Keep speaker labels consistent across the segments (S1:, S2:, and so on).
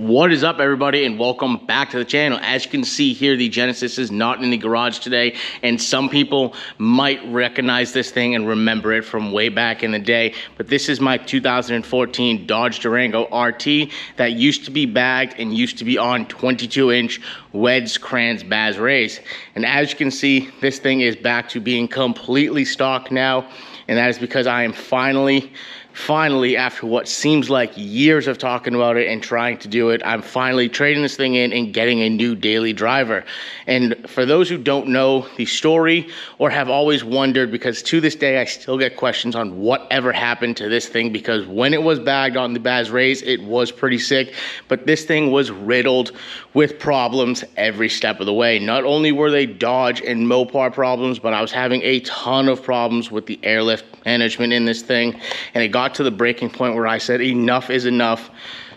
S1: What is up, everybody, and welcome back to the channel. As you can see here, the Genesis is not in the garage today, and some people might recognize this thing and remember it from way back in the day, but this is my 2014 Dodge Durango RT that used to be bagged and used to be on 22-inch Weds Kranze Bazreias. And as you can see, this thing is back to being completely stock now, and that is because I am finally, after what seems like years of talking about it and trying to do it, I'm finally trading this thing in and getting a new daily driver. And for those who don't know the story or have always wondered, because to this day I still get questions on whatever happened to this thing, because when it was bagged on the Bazreias, it was pretty sick, but this thing was riddled with problems every step of the way. Not only were they Dodge and Mopar problems, but I was having a ton of problems with the airlift management in this thing, and it got to the breaking point where I said enough is enough.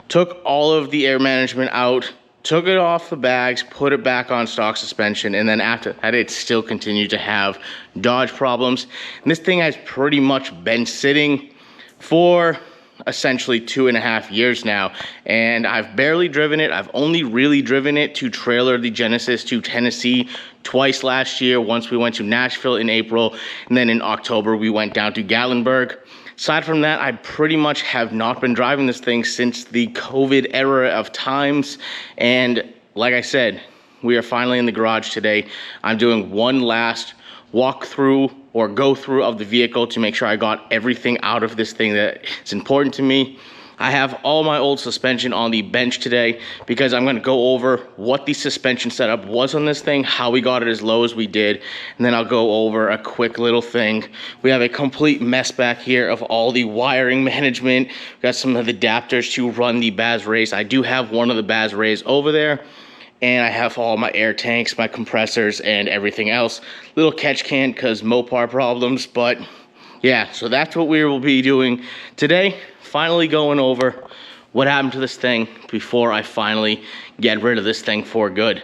S1: Took all of the air management out, took it off the bags, put it back on stock suspension, and then after that it still continued to have Dodge problems. And this thing has pretty much been sitting for essentially 2.5 years now, and I've barely driven it. I've only really driven it to trailer the Genesis to Tennessee twice last year. Once we went to Nashville in April, and then in October we went down to Gatlinburg. Aside from that, I pretty much have not been driving this thing since the COVID era of times. And like I said, we are finally in the garage today. I'm doing one last walk through or go through of the vehicle to make sure I got everything out of this thing that is important to me. I have all my old suspension on the bench today because I'm going to go over what the suspension setup was on this thing, how we got it as low as we did, and then I'll go over a quick little thing. We have a complete mess back here of all the wiring management. We got some of the adapters to run the Bazreias. I do have one of the Bazreias over there, and I have all my air tanks, my compressors, and everything else. Little catch can because Mopar problems, but yeah, so that's what we will be doing today. Finally going over what happened to this thing before I finally get rid of this thing for good.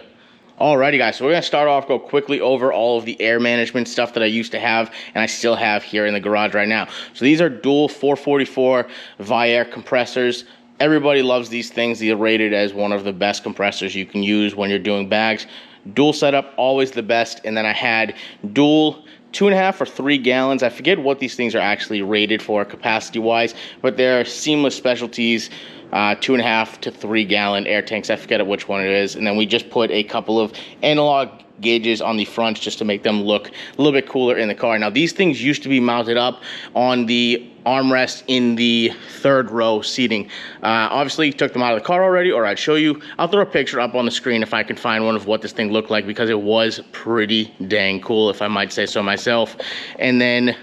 S1: Alrighty guys, so we're gonna start off, go quickly over all of the air management stuff that I used to have and I still have here in the garage right now. So these are dual 444 Viair compressors. Everybody loves these things. These are rated as one of the best compressors you can use when you're doing bags. Dual setup, always the best. And then I had dual 2.5 or 3 gallons. I forget what these things are actually rated for capacity wise, but they're seamless specialties, 2.5 to 3 gallon air tanks. I forget which one it is. And then we just put a couple of analog gauges on the front just to make them look a little bit cooler in the car. Now these things used to be mounted up on the armrest in the 3rd row seating. Obviously took them out of the car already, or I'd show you. I'll throw a picture up on the screen if I can find one of what this thing looked like, because it was pretty dang cool, if I might say so myself. And then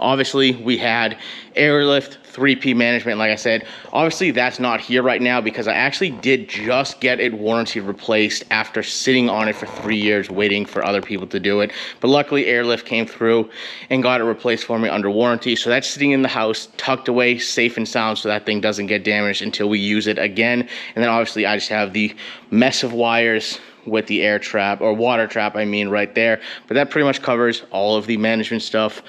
S1: obviously we had airlift 3P management. Like I said, obviously that's not here right now because I actually did just get it warranty replaced after sitting on it for 3 years waiting for other people to do it. But luckily airlift came through and got it replaced for me under warranty. So that's sitting in the house, tucked away, safe and sound, so that thing doesn't get damaged until we use it again. And then obviously I just have the mess of wires with the air trap, or water trap I mean, right there. But that pretty much covers all of the management stuff.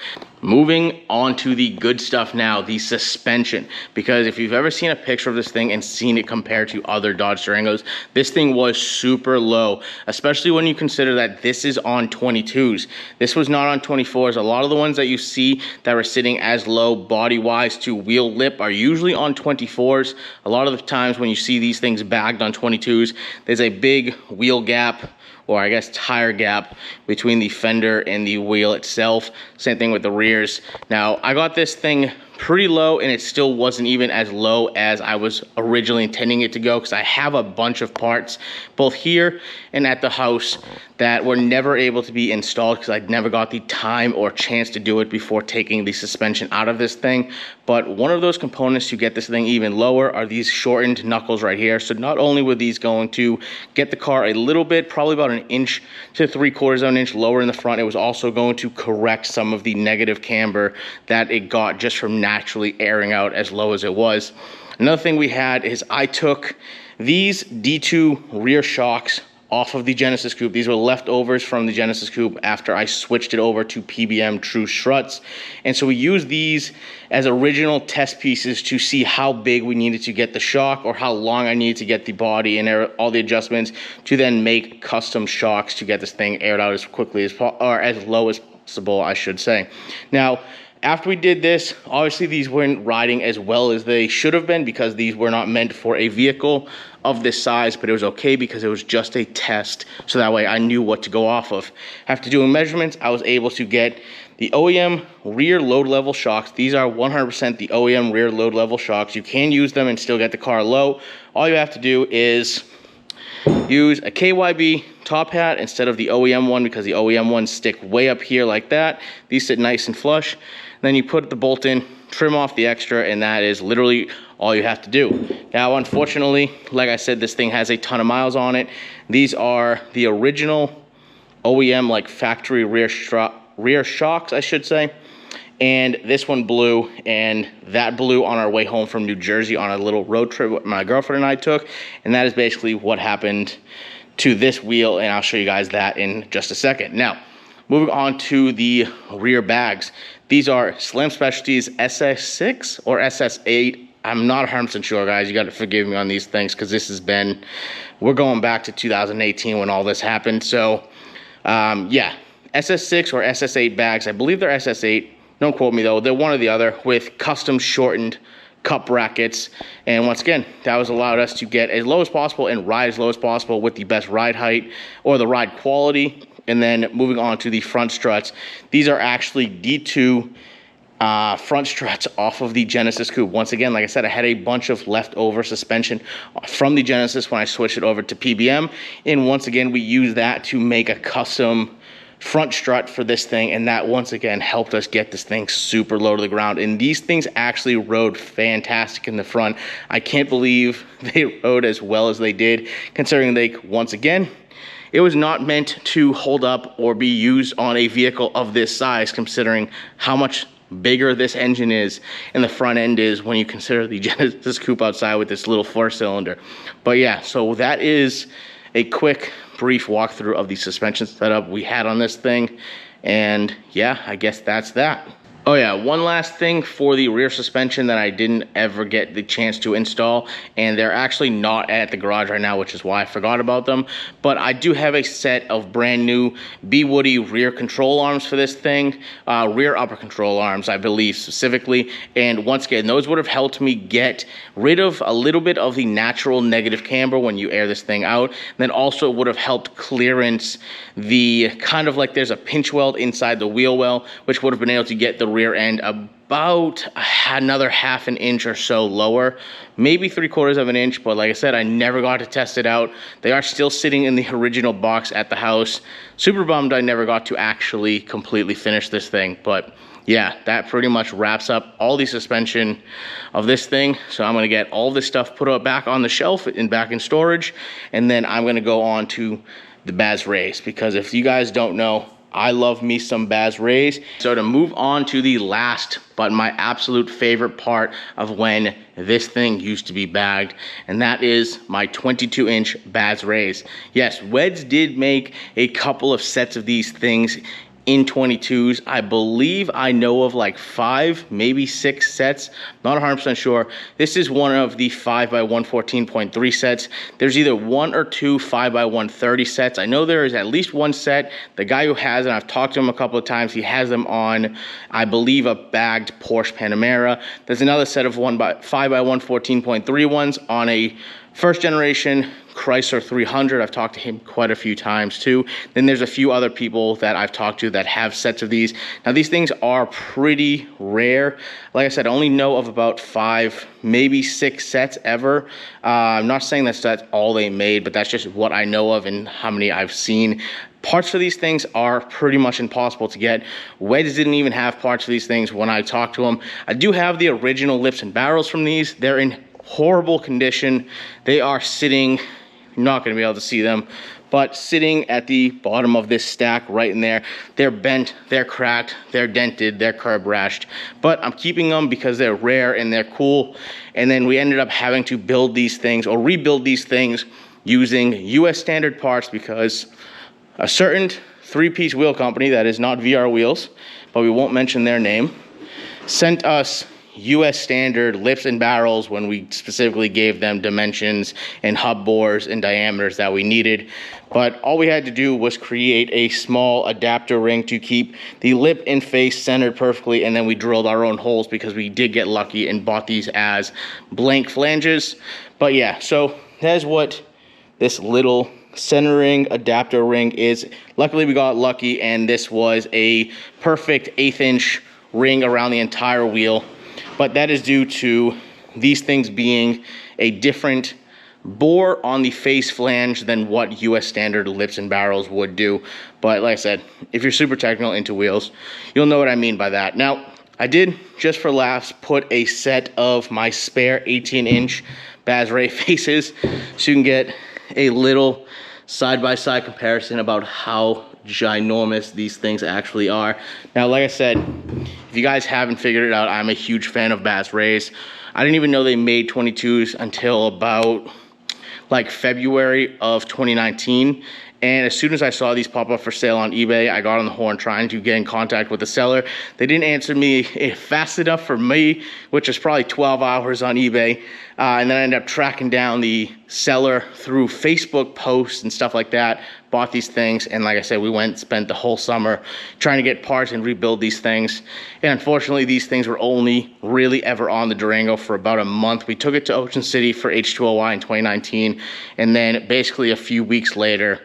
S1: Moving on to the good stuff now, the suspension. Because if you've ever seen a picture of this thing and seen it compared to other Dodge Durangos, this thing was super low, especially when you consider that this is on 22s. This was not on 24s. A lot of the ones that you see that were sitting as low body-wise to wheel lip are usually on 24s. A lot of the times when you see these things bagged on 22s, there's a big wheel gap, or I guess tire gap, between the fender and the wheel itself. Same thing with the rears. Now I got this thing pretty low, and it still wasn't even as low as I was originally intending it to go, because I have a bunch of parts both here and at the house that were never able to be installed because I'd never got the time or chance to do it before taking the suspension out of this thing. But one of those components to get this thing even lower are these shortened knuckles right here. So not only were these going to get the car a little bit, probably about 1 inch to 3/4 of an inch lower in the front, it was also going to correct some of the negative camber that it got just from naturally airing out as low as it was. Another thing we had is I took these D2 rear shocks off of the Genesis coupe. These were leftovers from the Genesis coupe after I switched it over to PBM true struts. And so we used these as original test pieces to see how big we needed to get the shock, or how long I needed to get the body and all the adjustments to then make custom shocks to get this thing aired out as quickly as or as low as possible, I should say. Now, after we did this, obviously these weren't riding as well as they should have been, because these were not meant for a vehicle of this size, but it was okay because it was just a test, so that way I knew what to go off of. After doing measurements, I was able to get the OEM rear load level shocks. These are 100% the OEM rear load level shocks. You can use them and still get the car low. All you have to do is use a KYB top hat instead of the OEM one, because the OEM ones stick way up here like that. These sit nice and flush. Then you put the bolt in, trim off the extra, and that is literally all you have to do. Now, unfortunately, like I said, this thing has a ton of miles on it. These are the original OEM, like factory rear shocks, I should say. And this one blew, and that blew on our way home from New Jersey on a little road trip my girlfriend and I took. And that is basically what happened to this wheel, and I'll show you guys that in just a second. Now, moving on to the rear bags. These are Slam Specialties SS6 or SS8. I'm not 100% sure, guys. You got to forgive me on these things, because this has been, we're going back to 2018 when all this happened. So, yeah, SS6 or SS8 bags. I believe they're SS8. Don't quote me though. They're one or the other, with custom shortened cup brackets. And once again, that was allowed us to get as low as possible and ride as low as possible with the best ride height or the ride quality. And then moving on to the front struts. These are actually D2 front struts off of the Genesis coupe. Once again, like I said, I had a bunch of leftover suspension from the Genesis when I switched it over to PBM. And once again, we used that to make a custom front strut for this thing, and that once again helped us get this thing super low to the ground. And these things actually rode fantastic in the front. I can't believe they rode as well as they did, considering they, once again, it was not meant to hold up or be used on a vehicle of this size, considering how much bigger this engine is and the front end is when you consider the Genesis coupe outside with this little 4-cylinder. But yeah, so that is a quick, brief walkthrough of the suspension setup we had on this thing. And yeah, I guess that's that. Oh yeah, one last thing for the rear suspension that I didn't ever get the chance to install, and they're actually not at the garage right now, which is why I forgot about them. But I do have a set of brand new B. Woody rear control arms for this thing, rear upper control arms, I believe specifically. And once again, those would have helped me get rid of a little bit of the natural negative camber when you air this thing out. And then also would have helped clearance the kind of like there's a pinch weld inside the wheel well, which would have been able to get the rear end about another half an inch or so lower, maybe 3/4 of an inch. But like I said, I never got to test it out. They are still sitting in the original box at the house. Super bummed I never got to actually completely finish this thing. But yeah, that pretty much wraps up all the suspension of this thing. So I'm going to get all this stuff put up back on the shelf and back in storage, and then I'm going to go on to the Bazreias, because if you guys don't know, I love me some Bazreias. So to move on to the last, but my absolute favorite part of when this thing used to be bagged, and that is my 22-inch Bazreias. Yes, Weds did make a couple of sets of these things in 22s. I believe I know of like 5, maybe 6 sets. Not 100% sure. This is one of the 5x114.3 sets. There's either 1 or 2 5x130 sets. I know there is at least one set. The guy who has it, I've talked to him a couple of times, he has them on, I believe, a bagged Porsche Panamera. There's another set of 5x114.3 ones on a first generation Chrysler 300. I've talked to him quite a few times too. Then there's a few other people that I've talked to that have sets of these. Now these things are pretty rare. Like I said, I only know of about 5, maybe 6 sets ever. I'm not saying that's all they made, but that's just what I know of and how many I've seen. Parts for these things are pretty much impossible to get. Weds didn't even have parts for these things when I talked to them. I do have the original lips and barrels from these. They're in horrible condition. They are sitting, you're not going to be able to see them, but sitting at the bottom of this stack right in there. They're bent, they're cracked, they're dented, they're curb rashed, but I'm keeping them because they're rare and they're cool. And then we ended up having to build these things or rebuild these things using US standard parts because a certain 3-piece wheel company that is not VR Wheels, but we won't mention their name, sent us US standard lips and barrels when we specifically gave them dimensions and hub bores and diameters that we needed. But all we had to do was create a small adapter ring to keep the lip and face centered perfectly, and then we drilled our own holes because we did get lucky and bought these as blank flanges. But yeah, so that is what this little centering adapter ring is. Luckily we got lucky, and this was a perfect 1/8 inch ring around the entire wheel. But that is due to these things being a different bore on the face flange than what US standard lips and barrels would do. But like I said, if you're super technical into wheels, you'll know what I mean by that. Now, I did, just for laughs, put a set of my spare 18-inch Bazreias faces so you can get a little side-by-side comparison about how ginormous these things actually are. Now, like I said, if you guys haven't figured it out, I'm a huge fan of Bazreias. I didn't even know they made 22s until about like February of 2019. And as soon as I saw these pop up for sale on eBay, I got on the horn trying to get in contact with the seller. They didn't answer me fast enough for me, which was probably 12 hours on eBay. And then I ended up tracking down the seller through Facebook posts and stuff like that, bought these things. And like I said, we went and spent the whole summer trying to get parts and rebuild these things. And unfortunately, these things were only really ever on the Durango for about a month. We took it to Ocean City for H2OY in 2019. And then basically a few weeks later,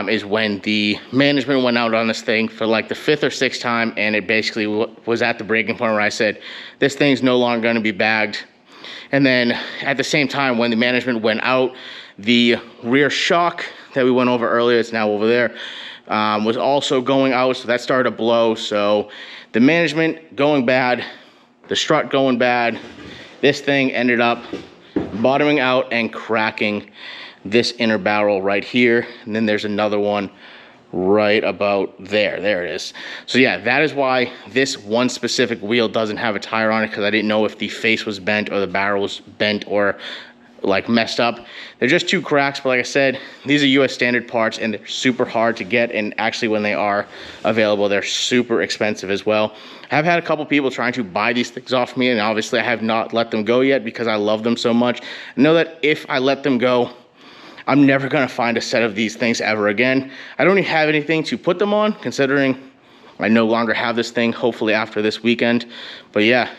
S1: is when the management went out on this thing for like the 5th or 6th time, and it basically was at the breaking point where I said, this thing's no longer going to be bagged. And then at the same time, when the management went out, the rear shock that we went over earlier, it's now over there, was also going out, so that started to blow. So the management going bad, the strut going bad, this thing ended up bottoming out and cracking this inner barrel right here, and then there's another one right about there. There it is. So yeah, that is why this one specific wheel doesn't have a tire on it, because I didn't know if the face was bent or the barrel was bent or like messed up. They're just 2 cracks, but like I said, these are US standard parts and they're super hard to get, and actually when they are available, they're super expensive as well. I've had a couple people trying to buy these things off me, and obviously I have not let them go yet because I love them so much. I know that if I let them go, I'm never gonna find a set of these things ever again. I don't even have anything to put them on, considering I no longer have this thing, hopefully after this weekend. But yeah,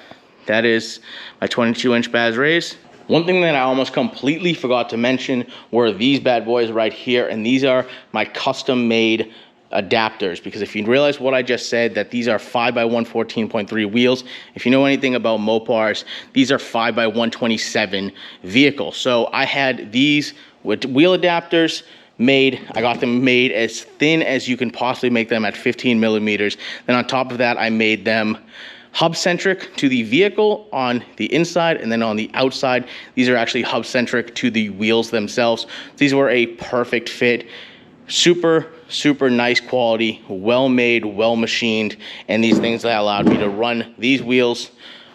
S1: that is my 22-inch Bazreias. One thing that I almost completely forgot to mention were these bad boys right here, and these are my custom-made adapters, because if you realize what I just said, that these are 5x1 14.3 wheels. If you know anything about Mopars, these are 5x127 vehicles. So I had these with wheel adapters made. I got them made as thin as you can possibly make them at 15 millimeters. Then on top of that, I made them hub-centric to the vehicle on the inside, and then on the outside, these are actually hub-centric to the wheels themselves. These were a perfect fit. Super nice quality, well made, well machined, and these things that allowed me to run these wheels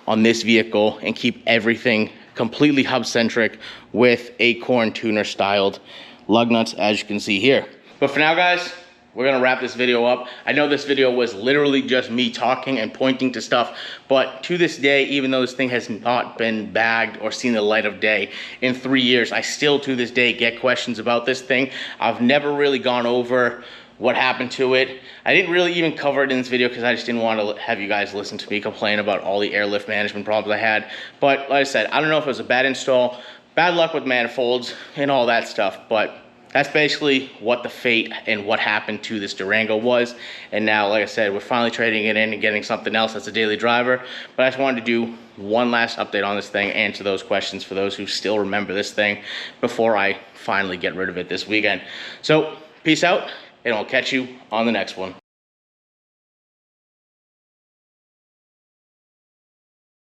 S1: on this vehicle and keep everything completely hub-centric with acorn tuner styled lug nuts, as you can see here. But for now, guys, we're gonna wrap this video up. I know this video was literally just me talking and pointing to stuff, but to this day, even though this thing has not been bagged or seen the light of day in 3 years, I still to this day get questions about this thing. I've never really gone over what happened to it. I didn't really even cover it in this video because I just didn't want to have you guys listen to me complain about all the airlift management problems I had. But like I said, I don't know if it was a bad install, bad luck with manifolds and all that stuff, but that's basically what the fate and what happened to this Durango was. And now, like I said, we're finally trading it in and getting something else that's a daily driver. But I just wanted to do one last update on this thing, answer those questions for those who still remember this thing before I finally get rid of it this weekend. So peace out, and I'll catch you on the next one.